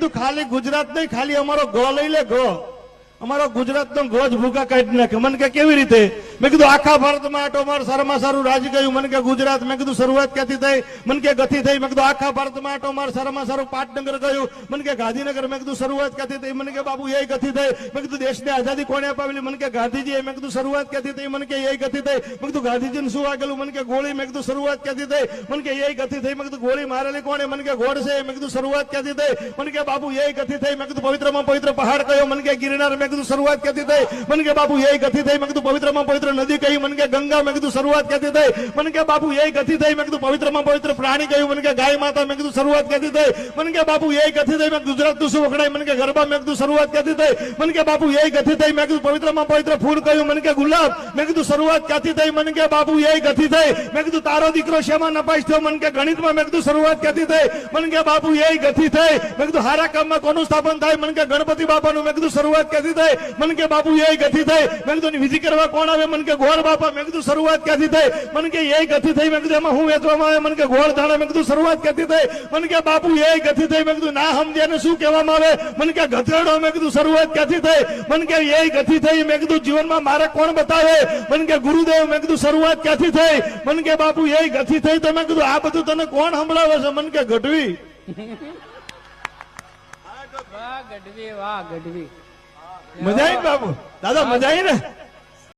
ખાલી ગુજરાત નહીં, ખાલી અમારો ગો લઈ લે, ગો અમારો ગુજરાતનો ગો જ ભૂકા કાઢી નાખે. મને કે કેવી રીતે? મેં કીધું આખા ભારતમાં આટો માર, સારામાં સારું રાજ્ય કયું? મને કે ગુજરાત. મેં કીધું શરૂઆત ક્યાંથી થઈ? મને કે ગથી થઈ. મેં કીધું આખા ભારતમાં આટો માર, સારામાં સારું પાટનગર કયું? મને કે ગાંધીનગર. મેં કીધું શરૂઆત ક્યાંથી થઈ? મને કે બાબુ એ ગથી થઈ. મેં કીધું દેશને આઝાદી કોણે અપાવેલી? મને કે ગાંધીજી. મેં કીધું શરૂઆત ક્યાંથી થઈ? મને કે એ ગથી થઈ. મેં કીધું ગાંધીજીને શું વાગેલું? મને કે ગોળી. મેં કીધું શરૂઆત ક્યાંથી થઈ? મને કે એ ગથી થઈ. મેં કીધું ગોળી મારેલી કોણે? મને કે ગોળ છે. મેં કીધું શરૂઆત ક્યાંથી થઈ? મને કે બાબુ એ ગથી થઈ. મેં કીધું પવિત્રમાં પવિત્ર પહાડ કયો? મને કે ગિરનાર. મેં કીધું શરૂઆત ક્યાંથી થઈ? મને કે બાબુ એ ગથી થઈ. મેં કીધું પવિત્રમાં પવિત્ર નદી કઈ? મને કે ગંગા. મેં કીધું શરૂઆત ક્યાંથી થઈ? મને કે બાબુ એ ગથી થઈ. મેં કીધું પવિત્રમાં પવિત્ર પ્રાણી કયું? મને કે ગાય માતા. મેં કીધું શરૂઆત ક્યાંથી થઈ? મને કે બાબુ એ ગથી થઈ. મેં ગુજરાતનું શું વખણાય? મને કે ગરબા. મેં કીધું શરૂઆત ક્યાંથી થઈ? મને કે બાબુ એ ગથી થઈ. મેં કીધું પવિત્રમાં પવિત્ર ફૂલ કયું? મને કે ગુલાબ. મેં કીધું શરૂઆત ક્યાંથી થઈ? મને કે બાબુ એ ગથી થઈ. મેં કીધું તારો દીકરો શેમાં નપાસ થયો? મને કે ગણિતમાં. મેં કીધું શરૂઆત ક્યાંથી થઈ? મને કે બાબુ એ ગથી થઈ. મેં કીધું હારા કામમાં કોનું સ્થાપન થાય? મને કે ગણપતિ બાપાનું. મેં કીધું શરૂઆત ક્યાંથી થઈ? મને કે બાબુ એ ગથી થઈ. મેં કીધું વિધિ કરવા કોણ આવે? મને કે ગોળ બાપા. મેં કીધું શરૂઆત ક્યાંથી થઈ? મને કે એ ગથી થઈ. મેં કીધું એમાં હું વેચવામાં આવે? મને કે ગોળ ધાણા. મેં કીધું શરૂઆત ક્યાંથી થઈ? મને કે બાપુ એ ગથી થઈ. મેં કીધું ના સમજ્યા ને શું કહેવામાં આવે? મને કે ગધેડો. મેં કીધું શરૂઆત ક્યાંથી થઈ? મને કે એ ગથી થઈ. મેં કીધું જીવનમાં મારે કોણ બતાવે? મને કે ગુરુદેવ. મેં કીધું શરૂઆત ક્યાંથી થઈ? મને કે બાપુ એ ગથી થઈ. તો મેં કીધું આ બધું તને કોણ સંભળાવે છે? મને કે ગઢવી. વાહ ગઢવી, વાહ ગઢવી. મજા આવી બાપુ? દાદા મજા આવી ને?